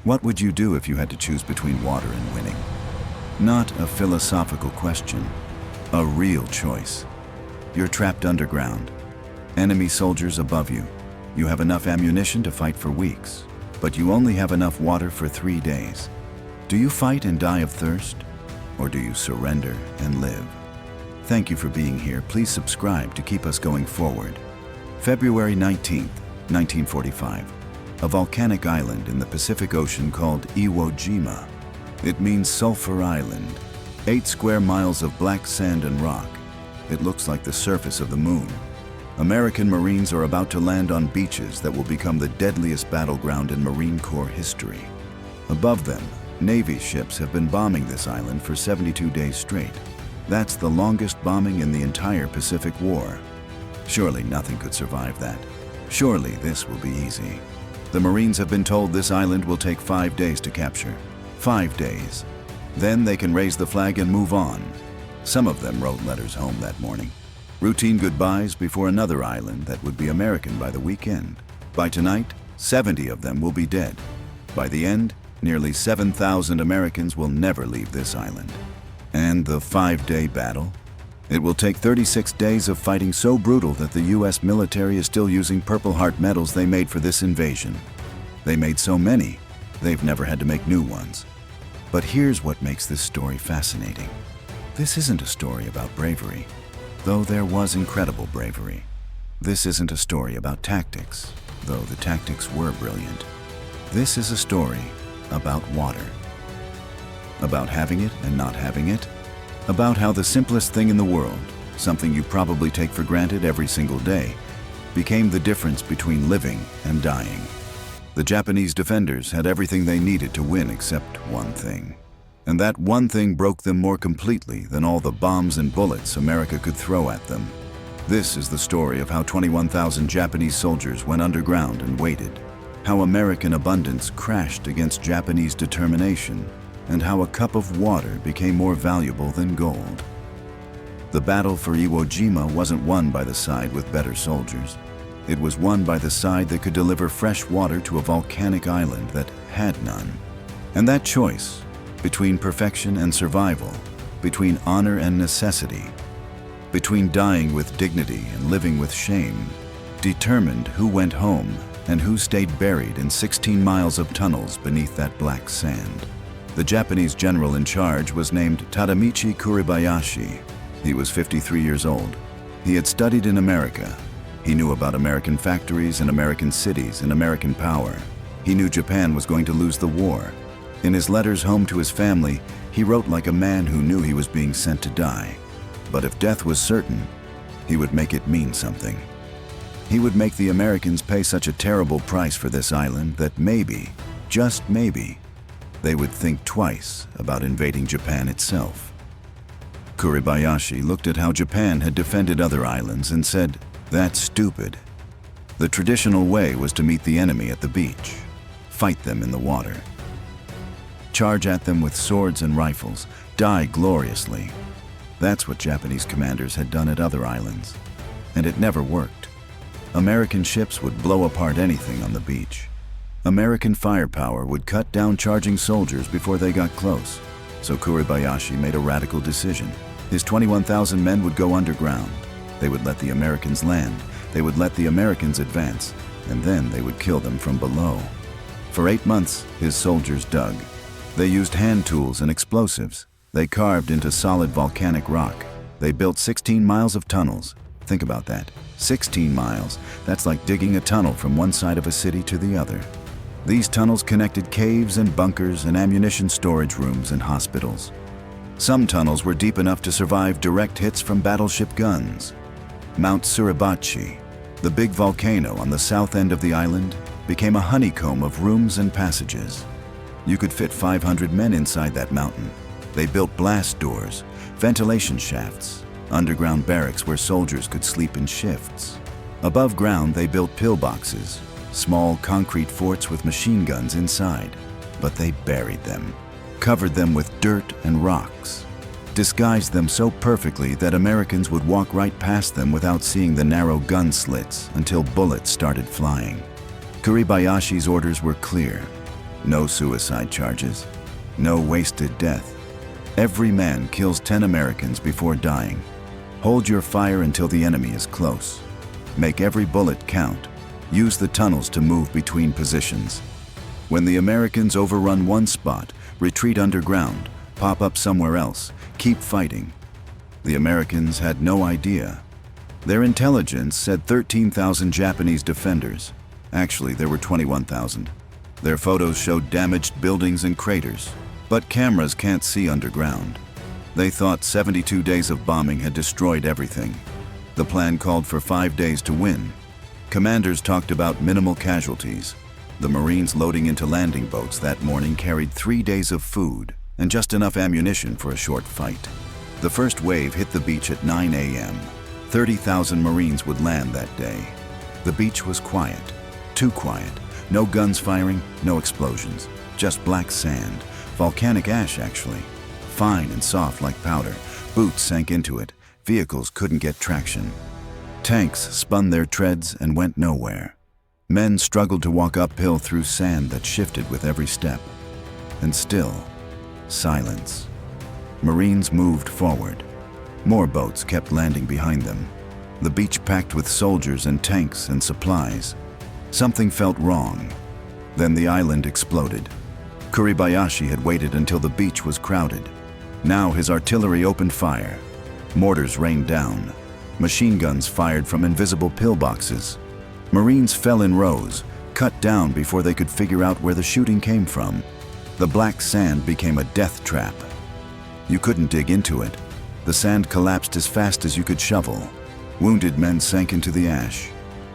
What would you do if you had to choose between water and winning? Not a philosophical question, a real choice. You're trapped underground. Enemy soldiers above you. You have enough ammunition to fight for weeks, but you only have enough water for 3 days. Do you fight and die of thirst, or do you surrender and live? Thank you for being here. Please subscribe to keep us going forward. February 19th, 1945. A volcanic island in the Pacific Ocean called Iwo Jima. It means Sulphur Island. 8 square miles of black sand and rock. It looks like the surface of the moon. American Marines are about to land on beaches that will become the deadliest battleground in Marine Corps history. Above them, Navy ships have been bombing this island for 72 days straight. That's the longest bombing in the entire Pacific War. Surely nothing could survive that. Surely this will be easy. The Marines have been told this island will take 5 days to capture. 5 days. Then they can raise the flag and move on. Some of them wrote letters home that morning. Routine goodbyes before another island that would be American by the weekend. By tonight, 70 of them will be dead. By the end, nearly 7,000 Americans will never leave this island. And the 5-day battle? It will take 36 days of fighting so brutal that the US military is still using Purple Heart medals they made for this invasion. They made so many, they've never had to make new ones. But here's what makes this story fascinating. This isn't a story about bravery, though there was incredible bravery. This isn't a story about tactics, though the tactics were brilliant. This is a story about water. About having it and not having it. About how the simplest thing in the world, something you probably take for granted every single day, became the difference between living and dying. The Japanese defenders had everything they needed to win except one thing. And that one thing broke them more completely than all the bombs and bullets America could throw at them. This is the story of how 21,000 Japanese soldiers went underground and waited. How American abundance crashed against Japanese determination, and how a cup of water became more valuable than gold. The battle for Iwo Jima wasn't won by the side with better soldiers. It was won by the side that could deliver fresh water to a volcanic island that had none. And that choice, between perfection and survival, between honor and necessity, between dying with dignity and living with shame, determined who went home and who stayed buried in 16 miles of tunnels beneath that black sand. The Japanese general in charge was named Tadamichi Kuribayashi. He was 53 years old. He had studied in America. He knew about American factories and American cities and American power. He knew Japan was going to lose the war. In his letters home to his family, he wrote like a man who knew he was being sent to die. But if death was certain, he would make it mean something. He would make the Americans pay such a terrible price for this island that maybe, just maybe, they would think twice about invading Japan itself. Kuribayashi looked at how Japan had defended other islands and said, "That's stupid." The traditional way was to meet the enemy at the beach, fight them in the water, charge at them with swords and rifles, die gloriously. That's what Japanese commanders had done at other islands, and it never worked. American ships would blow apart anything on the beach. American firepower would cut down charging soldiers before they got close. So Kuribayashi made a radical decision. His 21,000 men would go underground. They would let the Americans land. They would let the Americans advance, and then they would kill them from below. For 8 months, his soldiers dug. They used hand tools and explosives. They carved into solid volcanic rock. They built 16 miles of tunnels. Think about that. 16 miles. That's like digging a tunnel from one side of a city to the other. These tunnels connected caves and bunkers and ammunition storage rooms and hospitals. Some tunnels were deep enough to survive direct hits from battleship guns. Mount Suribachi, the big volcano on the south end of the island, became a honeycomb of rooms and passages. You could fit 500 men inside that mountain. They built blast doors, ventilation shafts, underground barracks where soldiers could sleep in shifts. Above ground, they built pillboxes, small concrete forts with machine guns inside. But they buried them, covered them with dirt and rocks, disguised them so perfectly that Americans would walk right past them without seeing the narrow gun slits until bullets started flying. Kuribayashi's orders were clear. No suicide charges. No wasted death. Every man kills 10 Americans before dying. Hold your fire until the enemy is close. Make every bullet count. Use the tunnels to move between positions. When the Americans overrun one spot, retreat underground, pop up somewhere else, keep fighting. The Americans had no idea. Their intelligence said 13,000 Japanese defenders. Actually, there were 21,000. Their photos showed damaged buildings and craters, but cameras can't see underground. They thought 72 days of bombing had destroyed everything. The plan called for 5 days to win. Commanders talked about minimal casualties. The Marines loading into landing boats that morning carried 3 days of food and just enough ammunition for a short fight. The first wave hit the beach at 9 a.m. 30,000 Marines would land that day. The beach was quiet, too quiet. No guns firing, no explosions, just black sand. Volcanic ash, actually. Fine and soft like powder. Boots sank into it. Vehicles couldn't get traction. Tanks spun their treads and went nowhere. Men struggled to walk uphill through sand that shifted with every step. And still, silence. Marines moved forward. More boats kept landing behind them. The beach packed with soldiers and tanks and supplies. Something felt wrong. Then the island exploded. Kuribayashi had waited until the beach was crowded. Now his artillery opened fire. Mortars rained down. Machine guns fired from invisible pillboxes. Marines fell in rows, cut down before they could figure out where the shooting came from. The black sand became a death trap. You couldn't dig into it. The sand collapsed as fast as you could shovel. Wounded men sank into the ash.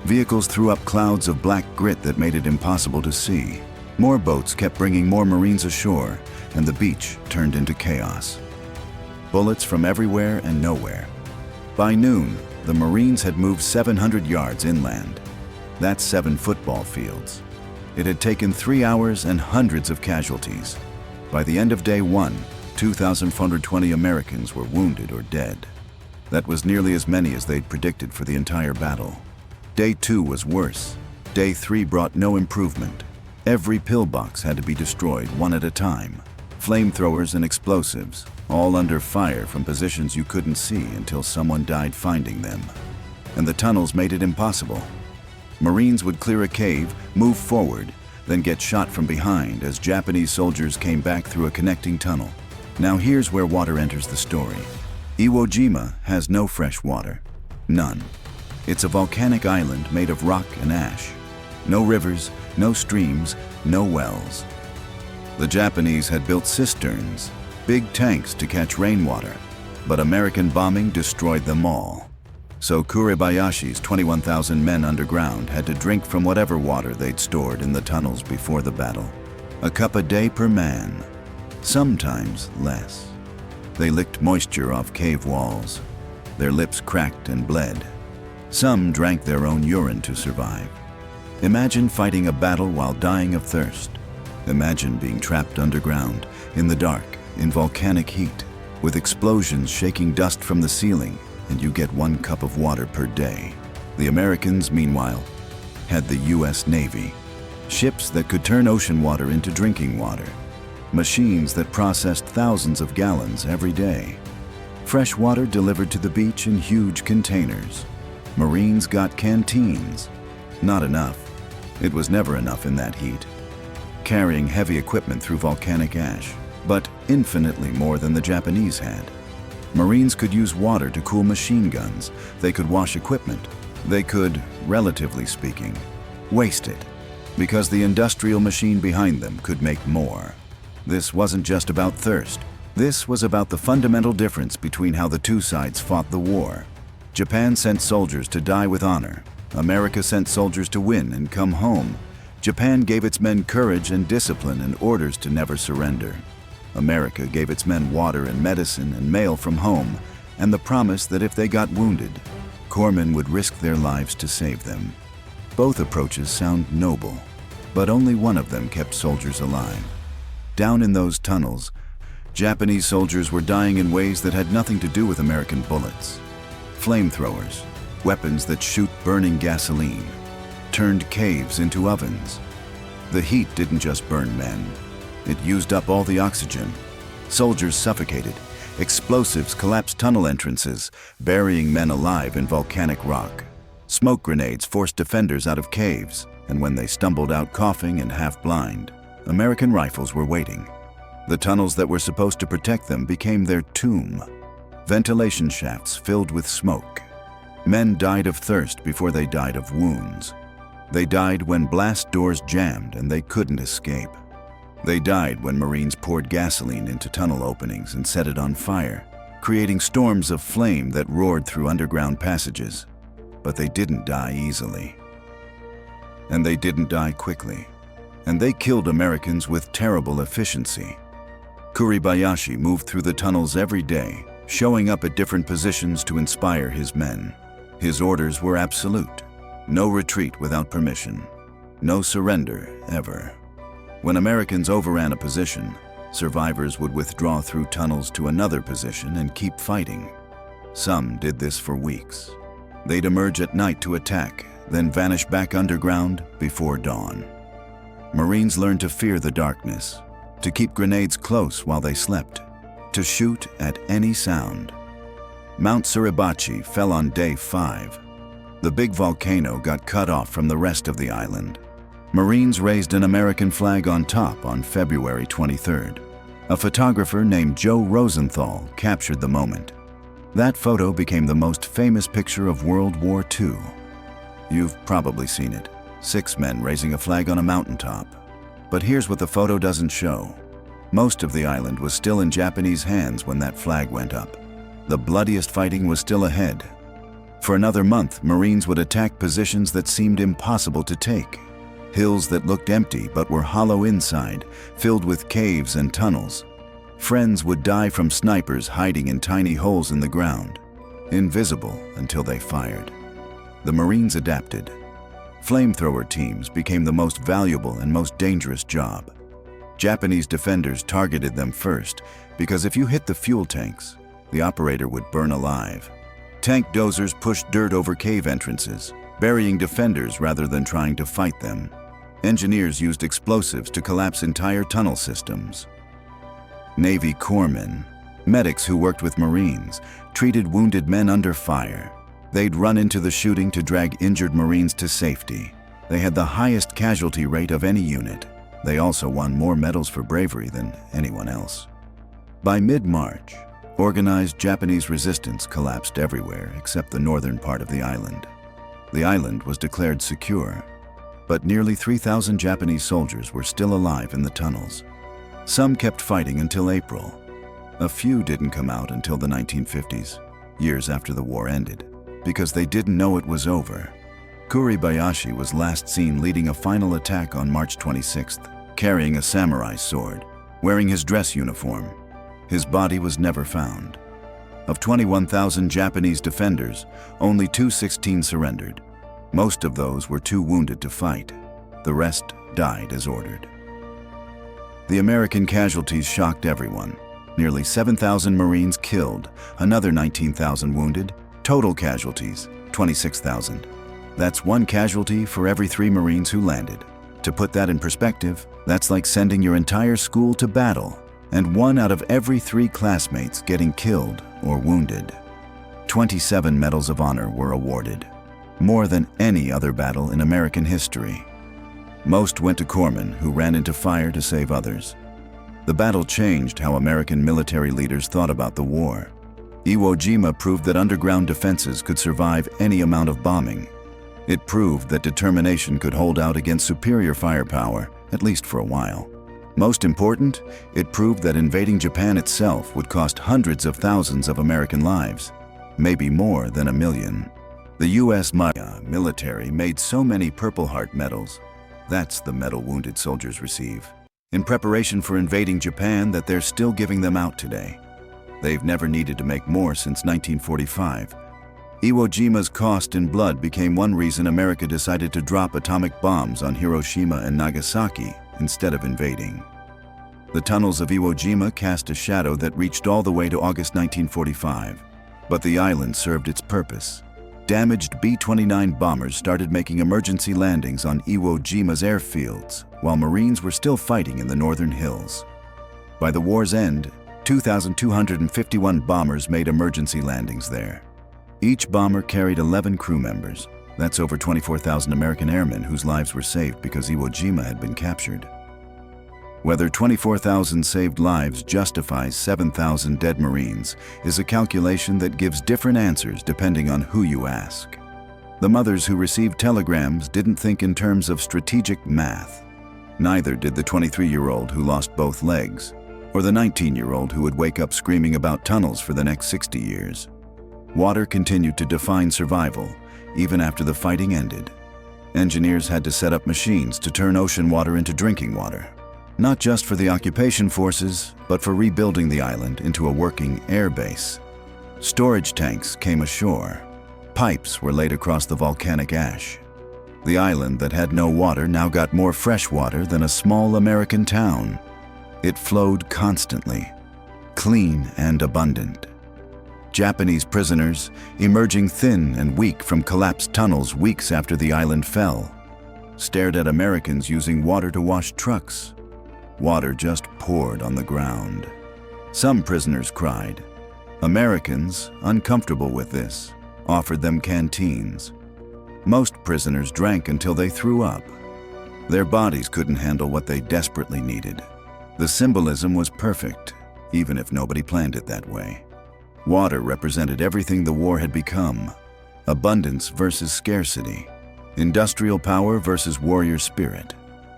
Vehicles threw up clouds of black grit that made it impossible to see. More boats kept bringing more Marines ashore, and the beach turned into chaos. Bullets from everywhere and nowhere. By noon, the Marines had moved 700 yards inland. That's 7 football fields. It had taken 3 hours and hundreds of casualties. By the end of day 1, 2,420 Americans were wounded or dead. That was nearly as many as they'd predicted for the entire battle. Day 2 was worse. Day 3 brought no improvement. Every pillbox had to be destroyed one at a time. Flamethrowers and explosives, all under fire from positions you couldn't see until someone died finding them. And the tunnels made it impossible. Marines would clear a cave, move forward, then get shot from behind as Japanese soldiers came back through a connecting tunnel. Now here's where water enters the story. Iwo Jima has no fresh water. None. It's a volcanic island made of rock and ash. No rivers, no streams, no wells. The Japanese had built cisterns, big tanks to catch rainwater, but American bombing destroyed them all. So Kuribayashi's 21,000 men underground had to drink from whatever water they'd stored in the tunnels before the battle. A cup a day per man, sometimes less. They licked moisture off cave walls. Their lips cracked and bled. Some drank their own urine to survive. Imagine fighting a battle while dying of thirst. Imagine being trapped underground, in the dark, in volcanic heat, with explosions shaking dust from the ceiling, and you get 1 cup of water per day. The Americans, meanwhile, had the U.S. Navy. Ships that could turn ocean water into drinking water. Machines that processed thousands of gallons every day. Fresh water delivered to the beach in huge containers. Marines got canteens. Not enough. It was never enough in that heat. Carrying heavy equipment through volcanic ash, but infinitely more than the Japanese had. Marines could use water to cool machine guns. They could wash equipment. They could, relatively speaking, waste it, because the industrial machine behind them could make more. This wasn't just about thirst. This was about the fundamental difference between how the two sides fought the war. Japan sent soldiers to die with honor. America sent soldiers to win and come home. Japan gave its men courage and discipline and orders to never surrender. America gave its men water and medicine and mail from home, and the promise that if they got wounded, corpsmen would risk their lives to save them. Both approaches sound noble, but only one of them kept soldiers alive. Down in those tunnels, Japanese soldiers were dying in ways that had nothing to do with American bullets. Flamethrowers, weapons that shoot burning gasoline, turned caves into ovens. The heat didn't just burn men. It used up all the oxygen. Soldiers suffocated. Explosives collapsed tunnel entrances, burying men alive in volcanic rock. Smoke grenades forced defenders out of caves, and when they stumbled out coughing and half-blind, American rifles were waiting. The tunnels that were supposed to protect them became their tomb. Ventilation shafts filled with smoke. Men died of thirst before they died of wounds. They died when blast doors jammed and they couldn't escape. They died when Marines poured gasoline into tunnel openings and set it on fire, creating storms of flame that roared through underground passages. But they didn't die easily. And they didn't die quickly. And they killed Americans with terrible efficiency. Kuribayashi moved through the tunnels every day, showing up at different positions to inspire his men. His orders were absolute. No retreat without permission. No surrender, ever. When Americans overran a position, survivors would withdraw through tunnels to another position and keep fighting. Some did this for weeks. They'd emerge at night to attack, then vanish back underground before dawn. Marines learned to fear the darkness, to keep grenades close while they slept, to shoot at any sound. Mount Suribachi fell on day 5. The big volcano got cut off from the rest of the island. Marines raised an American flag on top on February 23rd. A photographer named Joe Rosenthal captured the moment. That photo became the most famous picture of World War II. You've probably seen it. 6 men raising a flag on a mountaintop. But here's what the photo doesn't show. Most of the island was still in Japanese hands when that flag went up. The bloodiest fighting was still ahead. For another month, Marines would attack positions that seemed impossible to take. Hills that looked empty but were hollow inside, filled with caves and tunnels. Friends would die from snipers hiding in tiny holes in the ground, invisible until they fired. The Marines adapted. Flamethrower teams became the most valuable and most dangerous job. Japanese defenders targeted them first because if you hit the fuel tanks, the operator would burn alive. Tank dozers pushed dirt over cave entrances, burying defenders rather than trying to fight them. Engineers used explosives to collapse entire tunnel systems. Navy corpsmen, medics who worked with Marines, treated wounded men under fire. They'd run into the shooting to drag injured Marines to safety. They had the highest casualty rate of any unit. They also won more medals for bravery than anyone else. By mid-March, organized Japanese resistance collapsed everywhere except the northern part of the island. The island was declared secure, but nearly 3,000 Japanese soldiers were still alive in the tunnels. Some kept fighting until April. A few didn't come out until the 1950s, years after the war ended, because they didn't know it was over. Kuribayashi was last seen leading a final attack on March 26th, carrying a samurai sword, wearing his dress uniform. His body was never found. Of 21,000 Japanese defenders, only 216 surrendered. Most of those were too wounded to fight. The rest died as ordered. The American casualties shocked everyone. Nearly 7,000 Marines killed, another 19,000 wounded. Total casualties, 26,000. That's 1 casualty for every 3 Marines who landed. To put that in perspective, that's like sending your entire school to battle, and 1 out of every 3 classmates getting killed or wounded. 27 Medals of Honor were awarded, more than any other battle in American history. Most went to corpsmen who ran into fire to save others. The battle changed how American military leaders thought about the war. Iwo Jima proved that underground defenses could survive any amount of bombing. It proved that determination could hold out against superior firepower, at least for a while. Most important, it proved that invading Japan itself would cost hundreds of thousands of American lives, maybe more than 1 million. The U.S. military made so many Purple Heart medals. That's the medal wounded soldiers receive, in preparation for invading Japan, that they're still giving them out today. They've never needed to make more since 1945. Iwo Jima's cost in blood became one reason America decided to drop atomic bombs on Hiroshima and Nagasaki instead of invading. The tunnels of Iwo Jima cast a shadow that reached all the way to August 1945, but the island served its purpose. damaged B-29 bombers started making emergency landings on Iwo Jima's airfields, while Marines were still fighting in the northern hills. By the war's end, 2,251 bombers made emergency landings there. Each bomber carried 11 crew members. That's over 24,000 American airmen whose lives were saved because Iwo Jima had been captured. Whether 24,000 saved lives justifies 7,000 dead Marines is a calculation that gives different answers depending on who you ask. The mothers who received telegrams didn't think in terms of strategic math. Neither did the 23-year-old who lost both legs, or the 19-year-old who would wake up screaming about tunnels for the next 60 years. Water continued to define survival, even after the fighting ended. Engineers had to set up machines to turn ocean water into drinking water, not just for the occupation forces, but for rebuilding the island into a working air base. Storage tanks came ashore. Pipes were laid across the volcanic ash. The island that had no water now got more fresh water than a small American town. It flowed constantly, clean and abundant. Japanese prisoners, emerging thin and weak from collapsed tunnels weeks after the island fell, stared at Americans using water to wash trucks. Water just poured on the ground. Some prisoners cried. Americans, uncomfortable with this, offered them canteens. Most prisoners drank until they threw up. Their bodies couldn't handle what they desperately needed. The symbolism was perfect, even if nobody planned it that way. Water represented everything the war had become: abundance versus scarcity, industrial power versus warrior spirit,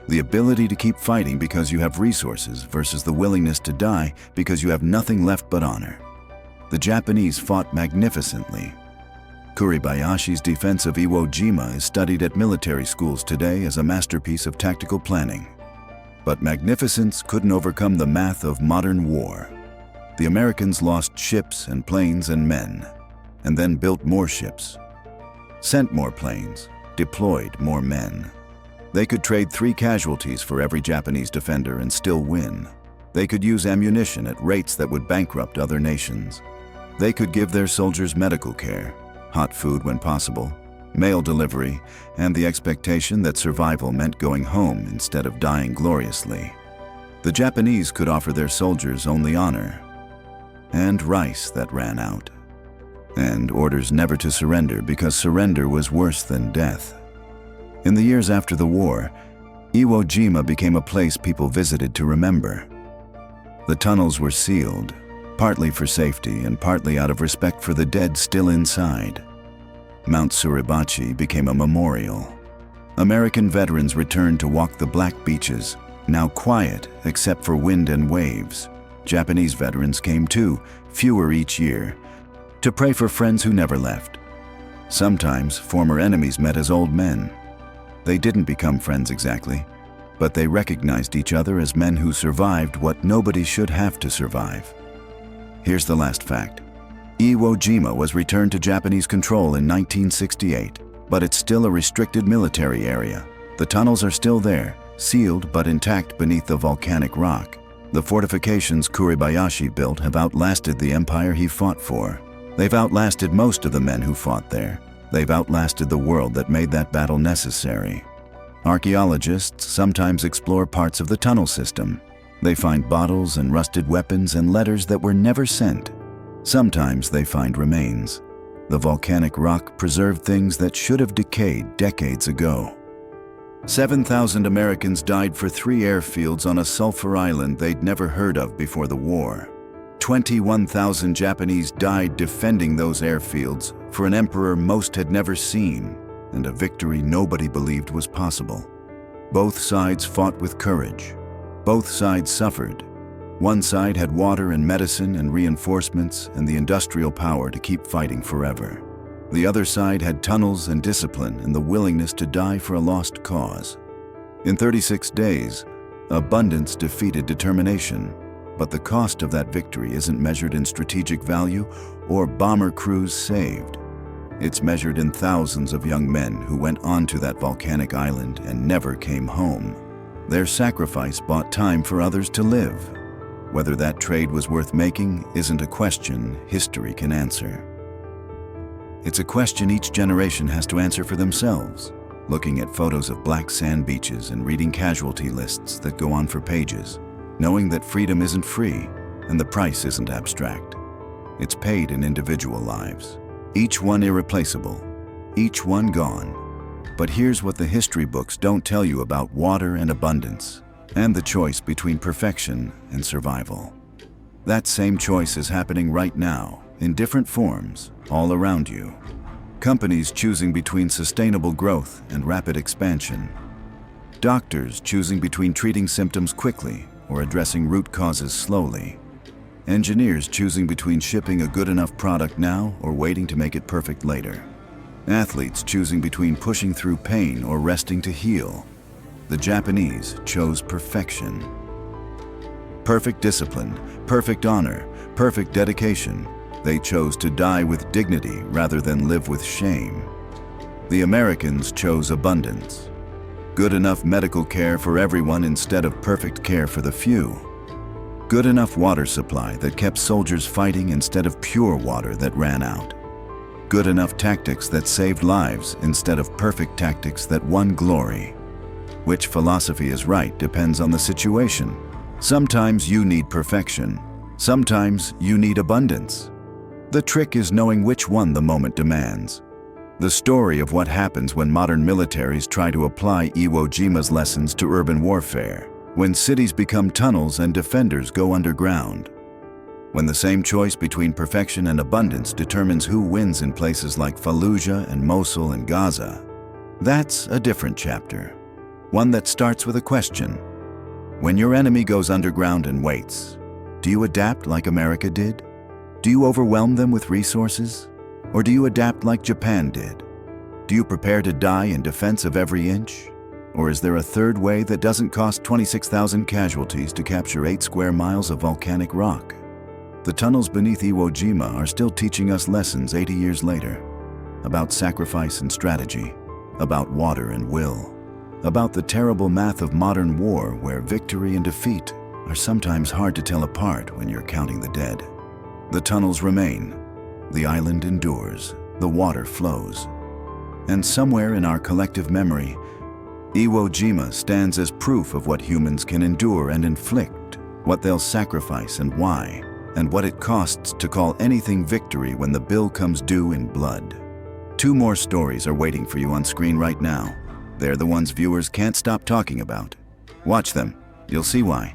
the ability to keep fighting because you have resources versus the willingness to die because you have nothing left but honor. The Japanese fought magnificently. Kuribayashi's defense of Iwo Jima is studied at military schools today as a masterpiece of tactical planning. But magnificence couldn't overcome the math of modern war. The Americans lost ships and planes and men, and then built more ships, sent more planes, deployed more men. They could trade 3 casualties for every Japanese defender and still win. They could use ammunition at rates that would bankrupt other nations. They could give their soldiers medical care, hot food when possible, mail delivery, and the expectation that survival meant going home instead of dying gloriously. The Japanese could offer their soldiers only honor, and rice that ran out, and orders never to surrender because surrender was worse than death. In the years after the war, Iwo Jima became a place people visited to remember. The tunnels were sealed, partly for safety and partly out of respect for the dead still inside. Mount Suribachi became a memorial. American veterans returned to walk the black beaches, now quiet except for wind and waves. Japanese veterans came too, fewer each year, to pray for friends who never left. Sometimes former enemies met as old men. They didn't become friends exactly, but they recognized each other as men who survived what nobody should have to survive. Here's the last fact. Iwo Jima was returned to Japanese control in 1968, but it's still a restricted military area. The tunnels are still there, sealed but intact beneath the volcanic rock. The fortifications Kuribayashi built have outlasted the empire he fought for. They've outlasted most of the men who fought there. They've outlasted the world that made that battle necessary. Archaeologists sometimes explore parts of the tunnel system. They find bottles and rusted weapons and letters that were never sent. Sometimes they find remains. The volcanic rock preserved things that should have decayed decades ago. 7,000 Americans died for 3 airfields on a sulfur island they'd never heard of before the war. 21,000 Japanese died defending those airfields for an emperor most had never seen, and a victory nobody believed was possible. Both sides fought with courage. Both sides suffered. One side had water and medicine and reinforcements and the industrial power to keep fighting forever. The other side had tunnels and discipline and the willingness to die for a lost cause. In 36 days, abundance defeated determination, but the cost of that victory isn't measured in strategic value or bomber crews saved. It's measured in thousands of young men who went onto that volcanic island and never came home. Their sacrifice bought time for others to live. Whether that trade was worth making isn't a question history can answer. It's a question each generation has to answer for themselves, looking at photos of black sand beaches and reading casualty lists that go on for pages, knowing that freedom isn't free and the price isn't abstract. It's paid in individual lives, each one irreplaceable, each one gone. But here's what the history books don't tell you about water and abundance, and the choice between perfection and survival. That same choice is happening right now, in different forms, all around you. Companies choosing between sustainable growth and rapid expansion. Doctors choosing between treating symptoms quickly or addressing root causes slowly. Engineers choosing between shipping a good enough product now or waiting to make it perfect later. Athletes choosing between pushing through pain or resting to heal. The Japanese chose perfection. Perfect discipline, perfect honor, perfect dedication. They chose to die with dignity rather than live with shame. The Americans chose abundance. Good enough medical care for everyone instead of perfect care for the few. Good enough water supply that kept soldiers fighting instead of pure water that ran out. Good enough tactics that saved lives instead of perfect tactics that won glory. Which philosophy is right depends on the situation. Sometimes you need perfection. Sometimes you need abundance. The trick is knowing which one the moment demands. The story of what happens when modern militaries try to apply Iwo Jima's lessons to urban warfare, when cities become tunnels and defenders go underground. When the same choice between perfection and abundance determines who wins in places like Fallujah and Mosul and Gaza. That's a different chapter. One that starts with a question. When your enemy goes underground and waits, do you adapt like America did? Do you overwhelm them with resources? Or do you adapt like Japan did? Do you prepare to die in defense of every inch? Or is there a third way that doesn't cost 26,000 casualties to capture 8 square miles of volcanic rock? The tunnels beneath Iwo Jima are still teaching us lessons 80 years later, about sacrifice and strategy, about water and will, about the terrible math of modern war where victory and defeat are sometimes hard to tell apart when you're counting the dead. The tunnels remain, the island endures, the water flows. And somewhere in our collective memory, Iwo Jima stands as proof of what humans can endure and inflict, what they'll sacrifice and why, and what it costs to call anything victory when the bill comes due in blood. 2 more stories are waiting for you on screen right now. They're the ones viewers can't stop talking about. Watch them, you'll see why.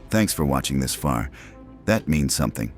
Thanks for watching this far. That means something.